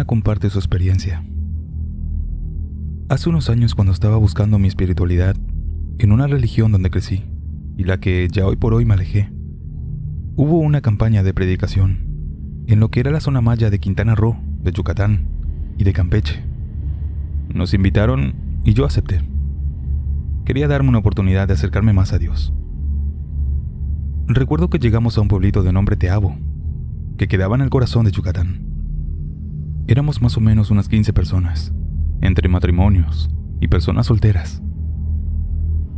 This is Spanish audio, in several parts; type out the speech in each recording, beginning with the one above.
persona comparte su experiencia. Hace unos años, cuando estaba buscando mi espiritualidad en una religión donde crecí y la que ya hoy por hoy me alejé, hubo una campaña de predicación en lo que era la zona maya de Quintana Roo, de Yucatán y de Campeche. Nos invitaron y yo acepté. Quería darme una oportunidad de acercarme más a Dios. Recuerdo que llegamos a un pueblito de nombre Teabo, que quedaba en el corazón de Yucatán. Éramos más o menos unas 15 personas, entre matrimonios y personas solteras.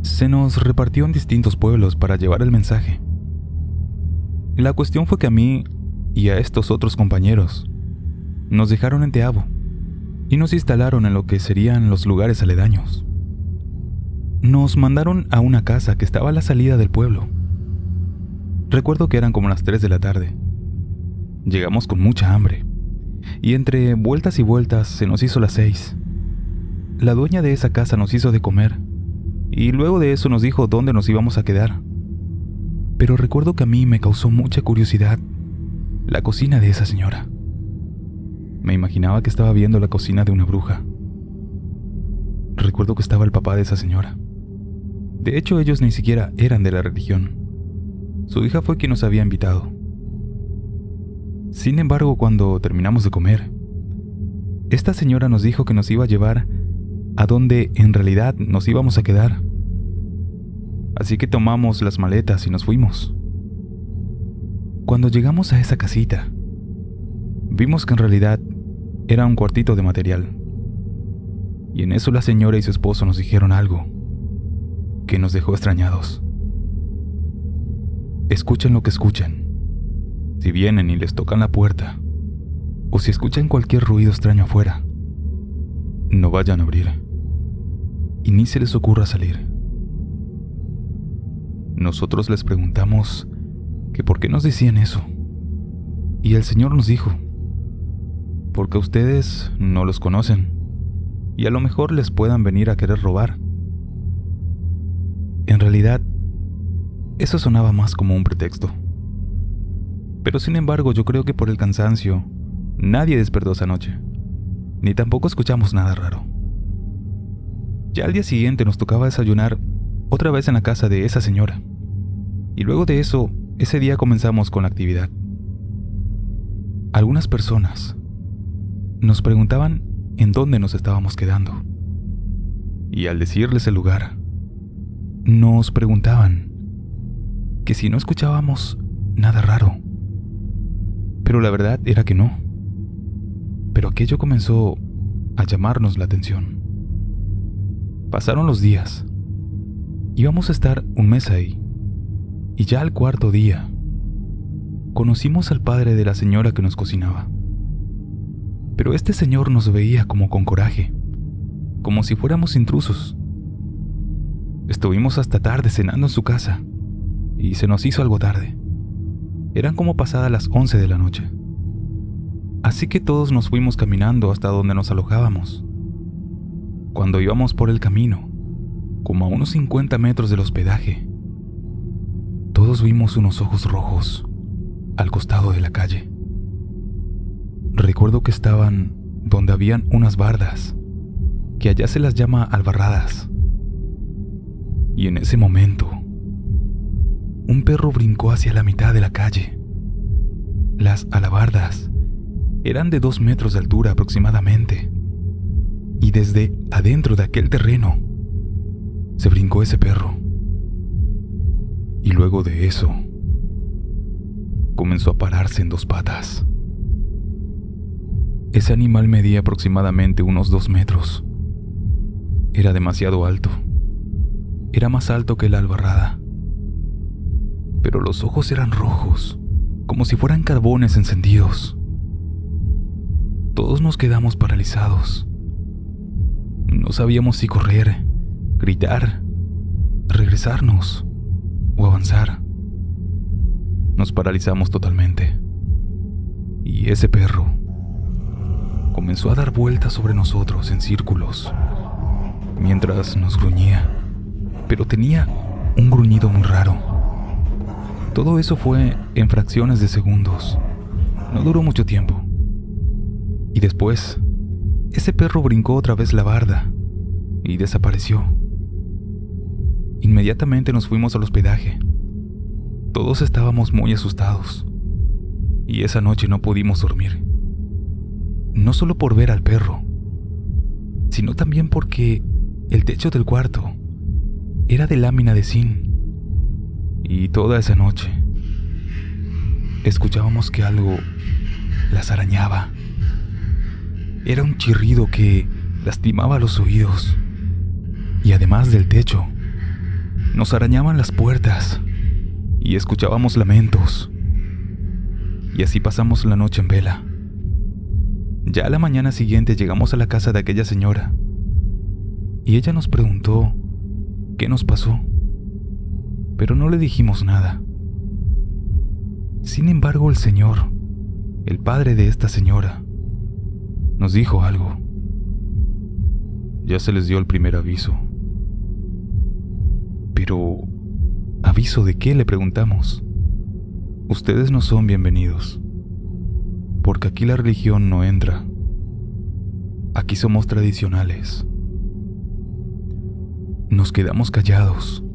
Se nos repartió en distintos pueblos para llevar el mensaje. La cuestión fue que a mí y a estos otros compañeros nos dejaron en Teabo y nos instalaron en lo que serían los lugares aledaños. Nos mandaron a una casa que estaba a la salida del pueblo. Recuerdo que eran como las 3 de la tarde. Llegamos con mucha hambre y entre vueltas y vueltas se nos hizo las 6. La dueña de esa casa nos hizo de comer y luego de eso nos dijo dónde nos íbamos a quedar. Pero recuerdo que a mí me causó mucha curiosidad la cocina de esa señora. Me imaginaba que estaba viendo la cocina de una bruja. Recuerdo que estaba el papá de esa señora. De hecho, ellos ni siquiera eran de la religión. Su hija fue quien nos había invitado. Sin embargo, cuando terminamos de comer, esta señora nos dijo que nos iba a llevar a donde en realidad nos íbamos a quedar. Así que tomamos las maletas y nos fuimos. Cuando llegamos a esa casita, vimos que en realidad era un cuartito de material. Y en eso la señora y su esposo nos dijeron algo que nos dejó extrañados. Escuchen lo que escuchen. Si vienen y les tocan la puerta, o si escuchan cualquier ruido extraño afuera, no vayan a abrir. Y ni se les ocurra salir. Nosotros les preguntamos que por qué nos decían eso. Y el Señor nos dijo: porque ustedes no los conocen y a lo mejor les puedan venir a querer robar. En realidad, eso sonaba más como un pretexto. Pero sin embargo, yo creo que por el cansancio, nadie despertó esa noche, ni tampoco escuchamos nada raro. Ya al día siguiente nos tocaba desayunar otra vez en la casa de esa señora. Y luego de eso, ese día comenzamos con la actividad. Algunas personas nos preguntaban en dónde nos estábamos quedando. Y al decirles el lugar, nos preguntaban que si no escuchábamos nada raro. Pero la verdad era que no. Pero aquello comenzó a llamarnos la atención. Pasaron los días. Íbamos a estar un mes ahí. Y ya al cuarto día, conocimos al padre de la señora que nos cocinaba. Pero este señor nos veía como con coraje, como si fuéramos intrusos. Estuvimos hasta tarde cenando en su casa, y se nos hizo algo tarde. Eran como pasadas las 11 de la noche. Así que todos nos fuimos caminando hasta donde nos alojábamos. Cuando íbamos por el camino, como a unos 50 metros del hospedaje, todos vimos unos ojos rojos al costado de la calle. Recuerdo que estaban donde habían unas bardas, que allá se las llama albarradas. Y en ese momento, un perro brincó hacia la mitad de la calle. Las alabardas eran de 2 metros de altura aproximadamente, y desde adentro de aquel terreno se brincó ese perro. Y luego de eso, comenzó a pararse en 2 patas. Ese animal medía aproximadamente unos 2 metros. Era demasiado alto. Era más alto que la albarrada. Pero los ojos eran rojos, como si fueran carbones encendidos. Todos nos quedamos paralizados. No sabíamos si correr, gritar, regresarnos o avanzar. Nos paralizamos totalmente. Y ese perro comenzó a dar vueltas sobre nosotros en círculos, mientras nos gruñía, pero tenía un gruñido muy raro. Todo eso fue en fracciones de segundos. No duró mucho tiempo. Y después, ese perro brincó otra vez la barda y desapareció. Inmediatamente nos fuimos al hospedaje. Todos estábamos muy asustados y esa noche no pudimos dormir. No solo por ver al perro, sino también porque el techo del cuarto era de lámina de zinc y toda esa noche escuchábamos que algo las arañaba. Era un chirrido que lastimaba los oídos y además del techo, nos arañaban las puertas y escuchábamos lamentos. Y así pasamos la noche en vela. Ya a la mañana siguiente llegamos a la casa de aquella señora y ella nos preguntó qué nos pasó, pero no le dijimos nada. Sin embargo, el señor, el padre de esta señora, nos dijo algo. Ya se les dio el primer aviso. Pero, ¿aviso de qué?, le preguntamos. Ustedes no son bienvenidos, porque aquí la religión no entra. Aquí somos tradicionales. Nos quedamos callados,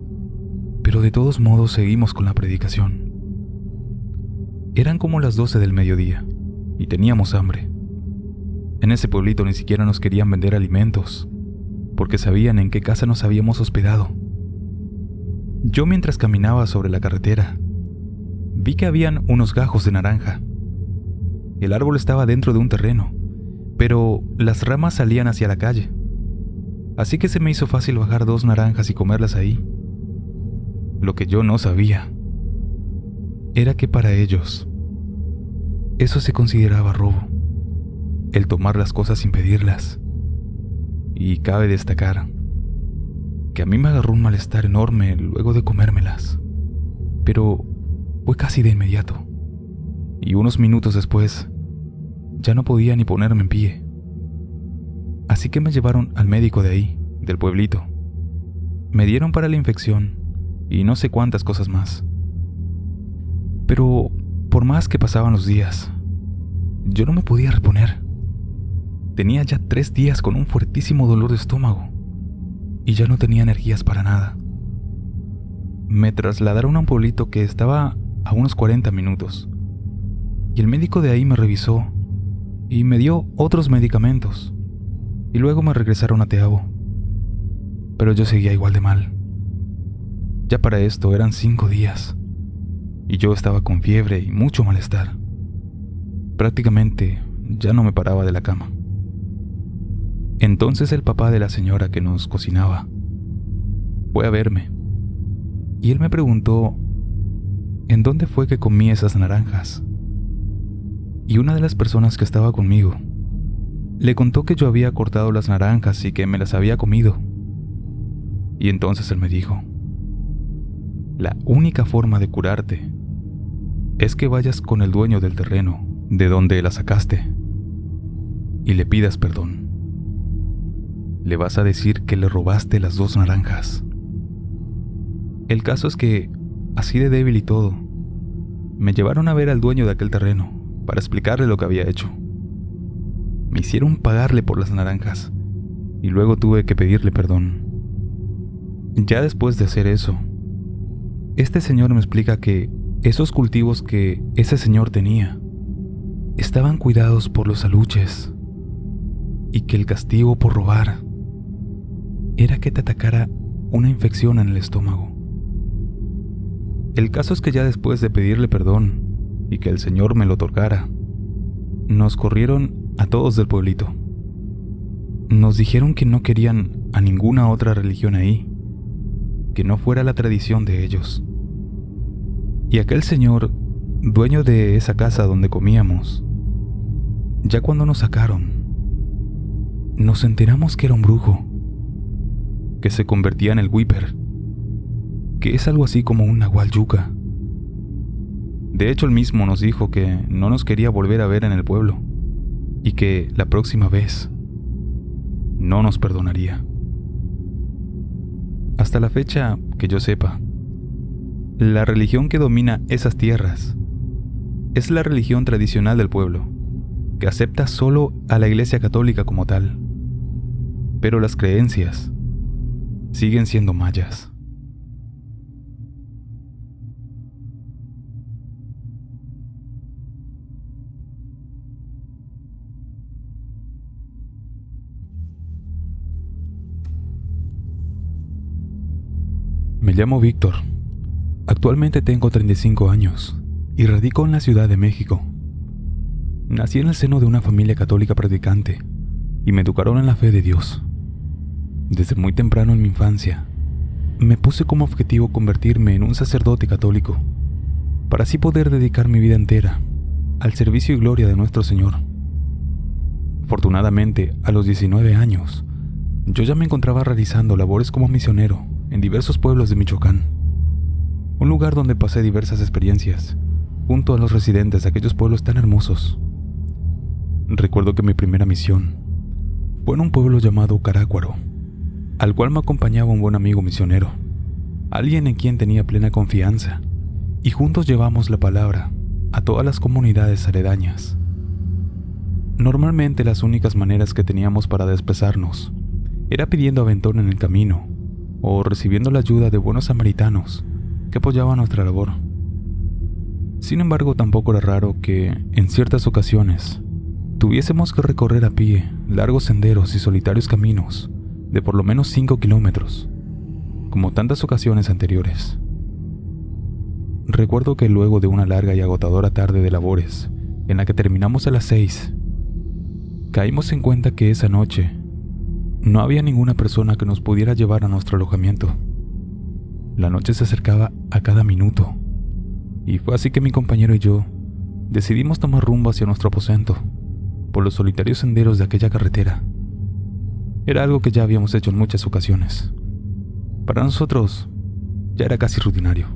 pero de todos modos seguimos con la predicación. Eran como las 12 del mediodía y teníamos hambre. En ese pueblito ni siquiera nos querían vender alimentos, porque sabían en qué casa nos habíamos hospedado. Yo, mientras caminaba sobre la carretera, vi que habían unos gajos de naranja. El árbol estaba dentro de un terreno, pero las ramas salían hacia la calle. Así que se me hizo fácil bajar 2 naranjas y comerlas ahí. Lo que yo no sabía era que para ellos eso se consideraba robo, el tomar las cosas sin pedirlas. Y cabe destacar que a mí me agarró un malestar enorme luego de comérmelas, pero fue casi de inmediato, y unos minutos después ya no podía ni ponerme en pie. Así que me llevaron al médico de ahí, del pueblito. Me dieron para la infección y no sé cuántas cosas más. Pero por más que pasaban los días, yo no me podía reponer. Tenía ya 3 días con un fuertísimo dolor de estómago y ya no tenía energías para nada. Me trasladaron a un pueblito que estaba a unos 40 minutos y el médico de ahí me revisó y me dio otros medicamentos y luego me regresaron a Teabo. Pero yo seguía igual de mal. Ya para esto eran 5 días y yo estaba con fiebre y mucho malestar. Prácticamente ya no me paraba de la cama. Entonces el papá de la señora que nos cocinaba fue a verme y él me preguntó en dónde fue que comí esas naranjas. Y una de las personas que estaba conmigo le contó que yo había cortado las naranjas y que me las había comido. Y entonces él me dijo: la única forma de curarte es que vayas con el dueño del terreno de donde la sacaste y le pidas perdón. Le vas a decir que le robaste las 2 naranjas. El caso es que, así de débil y todo, me llevaron a ver al dueño de aquel terreno para explicarle lo que había hecho. Me hicieron pagarle por las naranjas y luego tuve que pedirle perdón. Ya después de hacer eso, este señor me explica que esos cultivos que ese señor tenía estaban cuidados por los aluches y que el castigo por robar era que te atacara una infección en el estómago. El caso es que ya después de pedirle perdón y que el señor me lo otorgara, nos corrieron a todos del pueblito. Nos dijeron que no querían a ninguna otra religión ahí, que no fuera la tradición de ellos. Y aquel señor, dueño de esa casa donde comíamos, ya cuando nos sacaron, nos enteramos que era un brujo, que se convertía en el Whipper, que es algo así como un nahual yuca. De hecho, él mismo nos dijo que no nos quería volver a ver en el pueblo y que la próxima vez no nos perdonaría. Hasta la fecha que yo sepa, la religión que domina esas tierras es la religión tradicional del pueblo, que acepta solo a la Iglesia Católica como tal, pero las creencias siguen siendo mayas. Me llamo Víctor. Actualmente tengo 35 años y radico en la Ciudad de México. Nací en el seno de una familia católica practicante y me educaron en la fe de Dios. Desde muy temprano en mi infancia, me puse como objetivo convertirme en un sacerdote católico, para así poder dedicar mi vida entera al servicio y gloria de nuestro Señor. Afortunadamente, a los 19 años, yo ya me encontraba realizando labores como misionero en diversos pueblos de Michoacán, un lugar donde pasé diversas experiencias junto a los residentes de aquellos pueblos tan hermosos. Recuerdo que mi primera misión fue en un pueblo llamado Carácuaro, al cual me acompañaba un buen amigo misionero, alguien en quien tenía plena confianza, y juntos llevamos la palabra a todas las comunidades aledañas. Normalmente las únicas maneras que teníamos para desplazarnos era pidiendo aventón en el camino o recibiendo la ayuda de buenos samaritanos que apoyaban nuestra labor. Sin embargo, tampoco era raro que, en ciertas ocasiones, tuviésemos que recorrer a pie largos senderos y solitarios caminos de por lo menos 5 kilómetros, como tantas ocasiones anteriores. Recuerdo que luego de una larga y agotadora tarde de labores, en la que terminamos a las 6, caímos en cuenta que esa noche no había ninguna persona que nos pudiera llevar a nuestro alojamiento. La noche se acercaba a cada minuto, y fue así que mi compañero y yo decidimos tomar rumbo hacia nuestro aposento, por los solitarios senderos de aquella carretera. Era algo que ya habíamos hecho en muchas ocasiones. Para nosotros, ya era casi rutinario.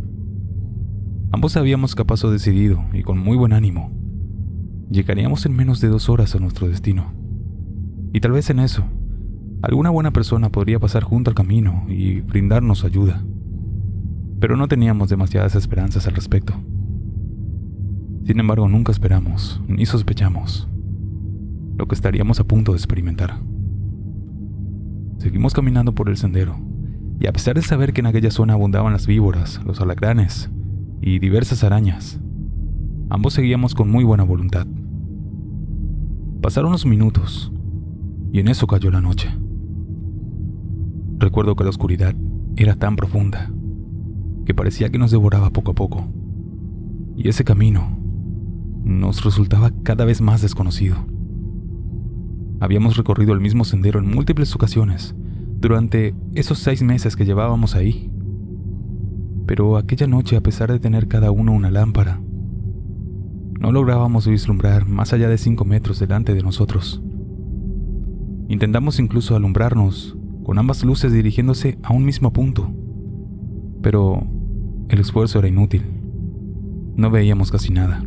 Ambos habíamos que a paso decidido y con muy buen ánimo llegaríamos en menos de 2 horas a nuestro destino. Y tal vez en eso, alguna buena persona podría pasar junto al camino y brindarnos ayuda. Pero no teníamos demasiadas esperanzas al respecto. Sin embargo, nunca esperamos ni sospechamos lo que estaríamos a punto de experimentar. Seguimos caminando por el sendero, y a pesar de saber que en aquella zona abundaban las víboras, los alacranes y diversas arañas, ambos seguíamos con muy buena voluntad. Pasaron los minutos, y en eso cayó la noche. Recuerdo que la oscuridad era tan profunda que parecía que nos devoraba poco a poco, y ese camino nos resultaba cada vez más desconocido. Habíamos recorrido el mismo sendero en múltiples ocasiones durante esos 6 meses que llevábamos ahí, pero aquella noche, a pesar de tener cada uno una lámpara, no lográbamos vislumbrar más allá de 5 metros delante de nosotros. Intentamos incluso alumbrarnos con ambas luces dirigiéndose a un mismo punto, pero el esfuerzo era inútil. No veíamos casi nada.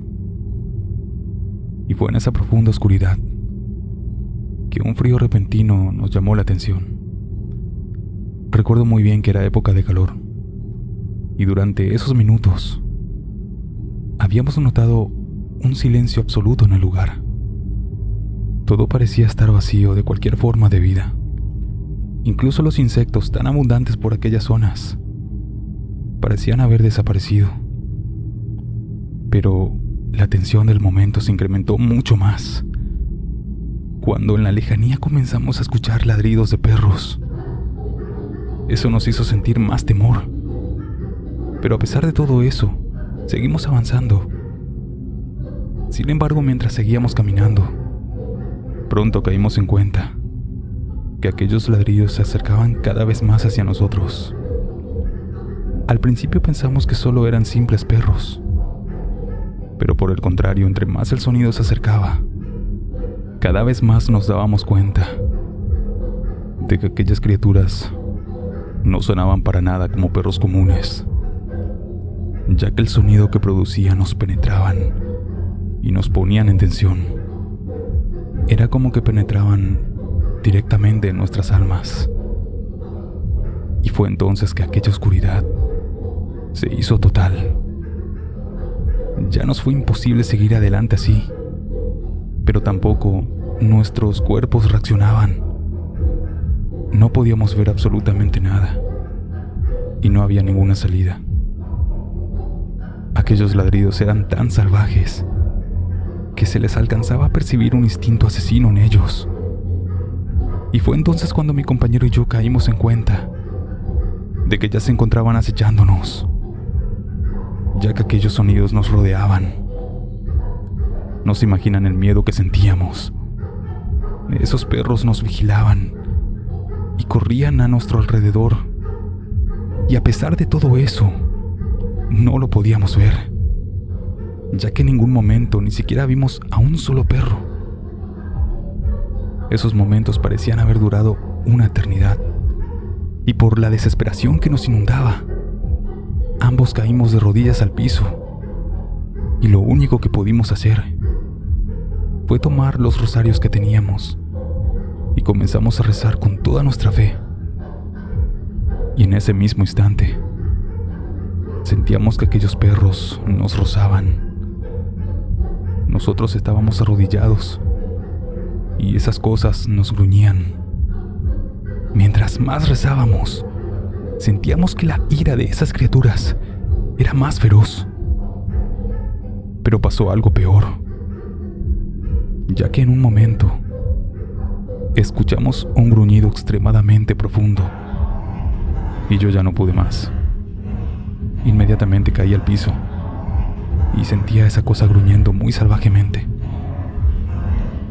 Y fue en esa profunda oscuridad que un frío repentino nos llamó la atención. Recuerdo muy bien que era época de calor, y durante esos minutos habíamos notado un silencio absoluto en el lugar. Todo parecía estar vacío de cualquier forma de vida. Incluso los insectos tan abundantes por aquellas zonas parecían haber desaparecido. Pero la tensión del momento se incrementó mucho más cuando en la lejanía comenzamos a escuchar ladridos de perros. Eso nos hizo sentir más temor. Pero a pesar de todo eso, seguimos avanzando. Sin embargo, mientras seguíamos caminando, pronto caímos en cuenta que aquellos ladridos se acercaban cada vez más hacia nosotros. Al principio pensamos que solo eran simples perros, pero por el contrario, entre más el sonido se acercaba, cada vez más nos dábamos cuenta de que aquellas criaturas no sonaban para nada como perros comunes, ya que el sonido que producían nos penetraban y nos ponían en tensión. Era como que penetraban directamente en nuestras almas. Y fue entonces que aquella oscuridad se hizo total. Ya nos fue imposible seguir adelante así. pero tampoco nuestros cuerpos reaccionaban. No podíamos ver absolutamente nada y no había ninguna salida. Aquellos ladridos eran tan salvajes que se les alcanzaba a percibir un instinto asesino en ellos. Y fue entonces cuando mi compañero y yo caímos en cuenta de que ya se encontraban acechándonos, ya que aquellos sonidos nos rodeaban. No se imaginan el miedo que sentíamos. Esos perros nos vigilaban y corrían a nuestro alrededor. Y a pesar de todo eso, no lo podíamos ver, ya que en ningún momento ni siquiera vimos a un solo perro. Esos momentos parecían haber durado una eternidad, y por la desesperación que nos inundaba, ambos caímos de rodillas al piso, y lo único que pudimos hacer fue tomar los rosarios que teníamos y comenzamos a rezar con toda nuestra fe. Y en ese mismo instante, sentíamos que aquellos perros nos rozaban. Nosotros estábamos arrodillados y esas cosas nos gruñían. Mientras más rezábamos, sentíamos que la ira de esas criaturas era más feroz. Pero pasó algo peor, ya que en un momento escuchamos un gruñido extremadamente profundo y yo ya no pude más. Inmediatamente caí al piso y sentía esa cosa gruñendo muy salvajemente.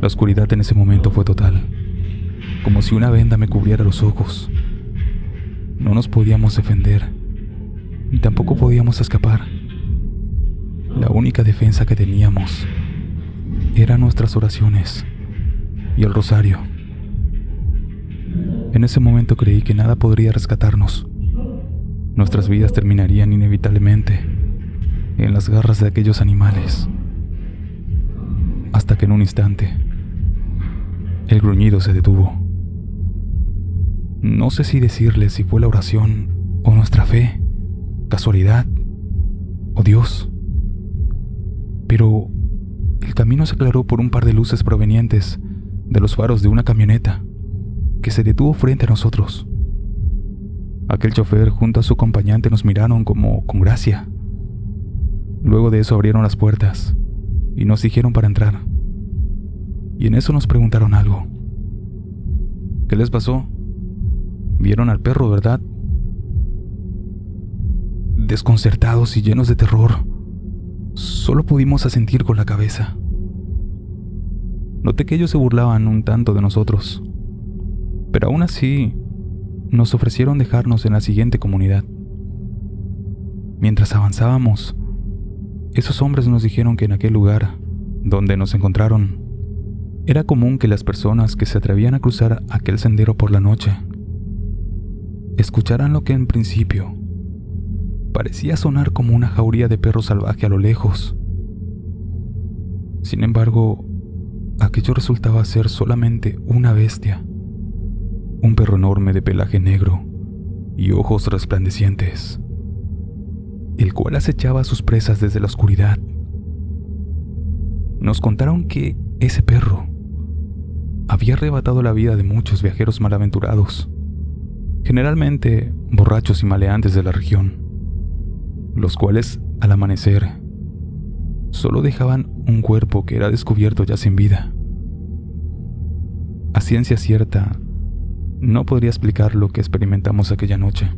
La oscuridad en ese momento fue total, como si una venda me cubriera los ojos. No nos podíamos defender, ni tampoco podíamos escapar. La única defensa que teníamos eran nuestras oraciones y el rosario. En ese momento creí que nada podría rescatarnos. Nuestras vidas terminarían inevitablemente en las garras de aquellos animales. Hasta que en un instante, el gruñido se detuvo. No sé si decirles si fue la oración o nuestra fe, casualidad o Dios. Pero el camino se aclaró por un par de luces provenientes de los faros de una camioneta que se detuvo frente a nosotros. Aquel chofer junto a su acompañante nos miraron como con gracia. Luego de eso abrieron las puertas y nos dijeron para entrar. Y en eso nos preguntaron algo. ¿Qué les pasó? ¿Vieron al perro, verdad? Desconcertados y llenos de terror, solo pudimos asentir con la cabeza. Noté que ellos se burlaban un tanto de nosotros, pero aún así nos ofrecieron dejarnos en la siguiente comunidad. Mientras avanzábamos, esos hombres nos dijeron que en aquel lugar donde nos encontraron, era común que las personas que se atrevían a cruzar aquel sendero por la noche escucharan lo que en principio parecía sonar como una jauría de perro salvaje a lo lejos. Sin embargo, aquello resultaba ser solamente una bestia, un perro enorme de pelaje negro y ojos resplandecientes, el cual acechaba a sus presas desde la oscuridad. Nos contaron que ese perro había arrebatado la vida de muchos viajeros malaventurados, generalmente borrachos y maleantes de la región, los cuales, al amanecer, solo dejaban un cuerpo que era descubierto ya sin vida. A ciencia cierta, no podría explicar lo que experimentamos aquella noche.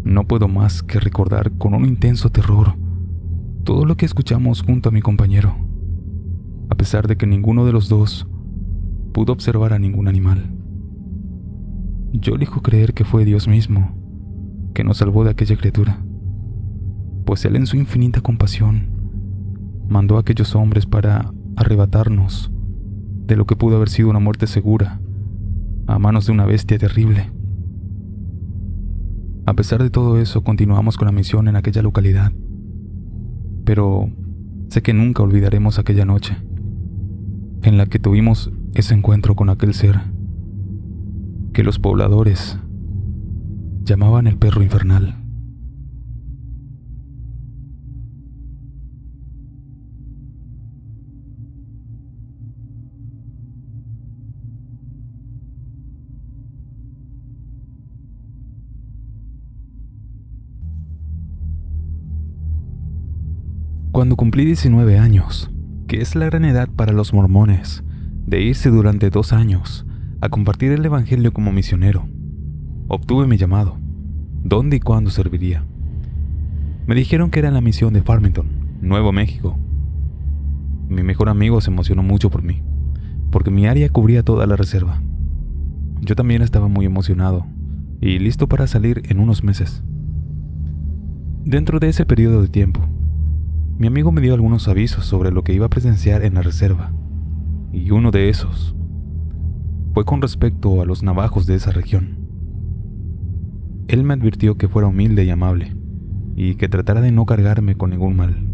No puedo más que recordar con un intenso terror todo lo que escuchamos junto a mi compañero, a pesar de que ninguno de los dos pudo observar a ningún animal. Yo elijo creer que fue Dios mismo que nos salvó de aquella criatura, pues Él en su infinita compasión mandó a aquellos hombres para arrebatarnos de lo que pudo haber sido una muerte segura a manos de una bestia terrible. A pesar de todo eso, continuamos con la misión en aquella localidad, pero sé que nunca olvidaremos aquella noche en la que tuvimos ese encuentro con aquel ser que los pobladores llamaban el perro infernal. Cuando cumplí 19 años, que es la gran edad para los mormones, de irse durante 2 años a compartir el evangelio como misionero, obtuve mi llamado, dónde y cuándo serviría. Me dijeron que era en la misión de Farmington, Nuevo México. Mi mejor amigo se emocionó mucho por mí, porque mi área cubría toda la reserva. Yo también estaba muy emocionado y listo para salir en unos meses. Dentro de ese periodo de tiempo, mi amigo me dio algunos avisos sobre lo que iba a presenciar en la reserva, y uno de esos fue con respecto a los navajos de esa región. Él me advirtió que fuera humilde y amable, y que tratara de no cargarme con ningún mal.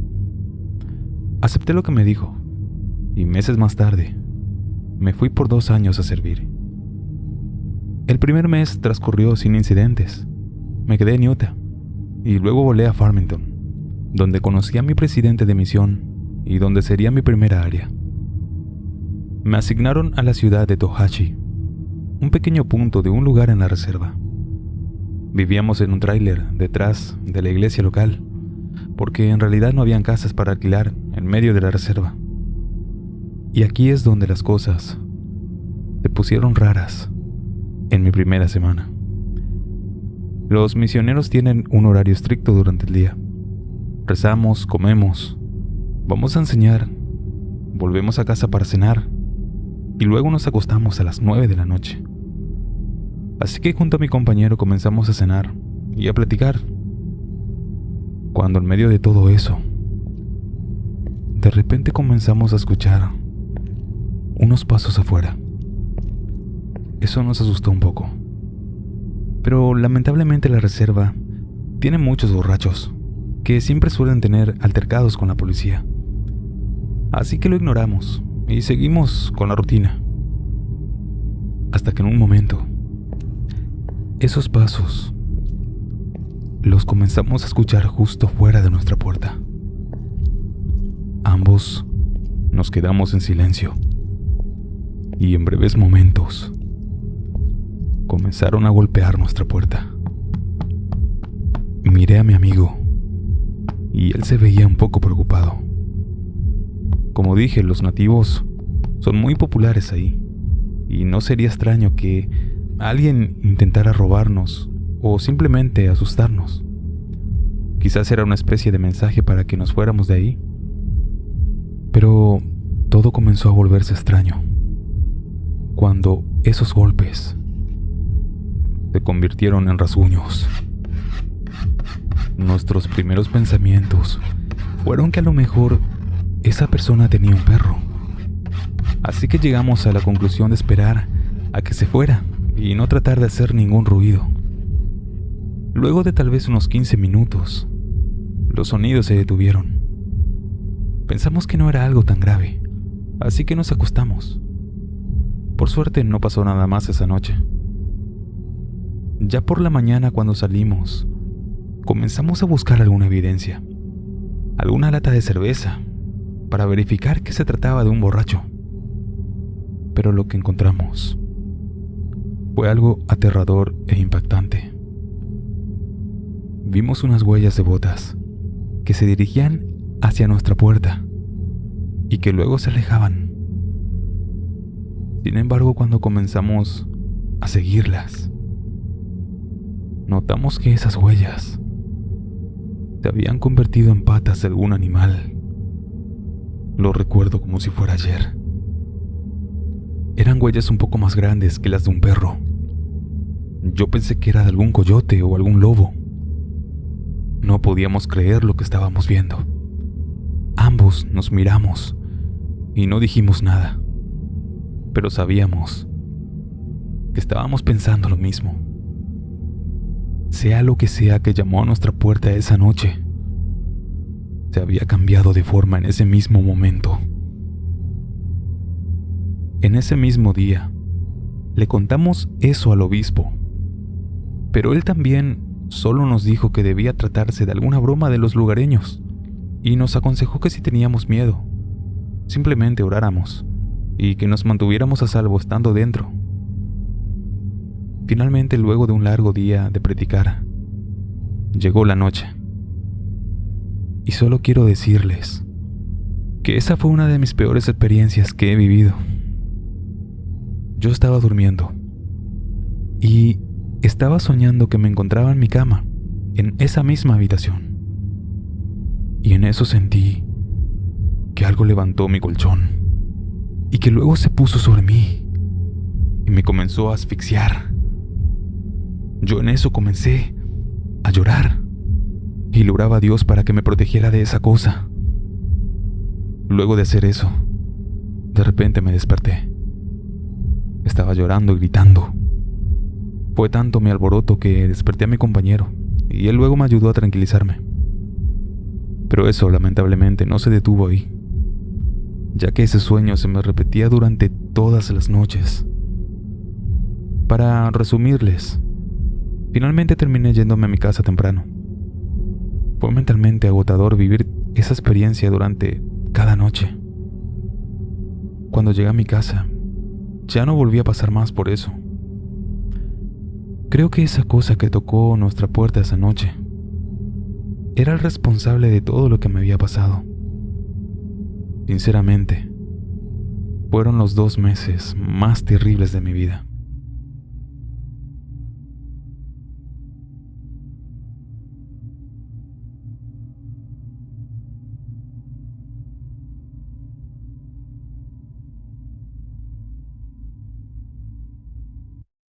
Acepté lo que me dijo, y meses más tarde, me fui por 2 años a servir. El primer mes transcurrió sin incidentes. Me quedé en Utah, y luego volé a Farmington, donde conocí a mi presidente de misión y donde sería mi primera área. Me asignaron a la ciudad de Tohatchi, un pequeño punto de un lugar en la reserva. Vivíamos en un tráiler detrás de la iglesia local, porque en realidad no habían casas para alquilar en medio de la reserva. Y aquí es donde las cosas se pusieron raras en mi primera semana. Los misioneros tienen un horario estricto durante el día. Rezamos, comemos, vamos a enseñar, volvemos a casa para cenar y luego nos acostamos a las 9 de la noche. Así que junto a mi compañero comenzamos a cenar y a platicar. Cuando en medio de todo eso, de repente comenzamos a escuchar unos pasos afuera. Eso nos asustó un poco. Pero lamentablemente la reserva tiene muchos borrachos que siempre suelen tener altercados con la policía. Así que lo ignoramos y seguimos con la rutina. Hasta que en un momento, esos pasos los comenzamos a escuchar justo fuera de nuestra puerta. Ambos nos quedamos en silencio y en breves momentos comenzaron a golpear nuestra puerta. Miré a mi amigo y él se veía un poco preocupado. Como dije, los nativos son muy populares ahí y no sería extraño que alguien intentara robarnos o simplemente asustarnos. Quizás era una especie de mensaje para que nos fuéramos de ahí. Pero todo comenzó a volverse extraño cuando esos golpes se convirtieron en rasguños. Nuestros primeros pensamientos fueron que a lo mejor esa persona tenía un perro. Así que llegamos a la conclusión de esperar a que se fuera y no tratar de hacer ningún ruido. Luego de tal vez unos 15 minutos, los sonidos se detuvieron. Pensamos que no era algo tan grave, así que nos acostamos. Por suerte no pasó nada más esa noche. Ya por la mañana, cuando salimos, comenzamos a buscar alguna evidencia, alguna lata de cerveza, para verificar que se trataba de un borracho. Pero lo que encontramos fue algo aterrador e impactante. Vimos unas huellas de botas que se dirigían hacia nuestra puerta y que luego se alejaban. Sin embargo, cuando comenzamos a seguirlas, notamos que esas huellas se habían convertido en patas de algún animal. Lo recuerdo como si fuera ayer. Eran huellas un poco más grandes que las de un perro. Yo pensé que era de algún coyote o algún lobo. No podíamos creer lo que estábamos viendo. Ambos nos miramos y no dijimos nada, pero sabíamos que estábamos pensando lo mismo. Sea lo que sea que llamó a nuestra puerta esa noche, se había cambiado de forma en ese mismo momento. En ese mismo día, le contamos eso al obispo, pero él también solo nos dijo que debía tratarse de alguna broma de los lugareños y nos aconsejó que si teníamos miedo, simplemente oráramos y que nos mantuviéramos a salvo estando dentro. Finalmente, luego de un largo día de predicar, llegó la noche. Y solo quiero decirles que esa fue una de mis peores experiencias que he vivido. Yo estaba durmiendo y estaba soñando que me encontraba en mi cama, en esa misma habitación. Y en eso sentí que algo levantó mi colchón y que luego se puso sobre mí y me comenzó a asfixiar. Yo en eso comencé a llorar y le oraba a Dios para que me protegiera de esa cosa. Luego de hacer eso, de repente me desperté. Estaba llorando y gritando. Fue tanto mi alboroto que desperté a mi compañero y él luego me ayudó a tranquilizarme. Pero eso lamentablemente no se detuvo ahí, ya que ese sueño se me repetía durante todas las noches. Para resumirles, finalmente terminé yéndome a mi casa temprano. Fue mentalmente agotador vivir esa experiencia durante cada noche. Cuando llegué a mi casa, ya no volví a pasar más por eso. Creo que esa cosa que tocó nuestra puerta esa noche era el responsable de todo lo que me había pasado. Sinceramente, fueron los 2 meses más terribles de mi vida.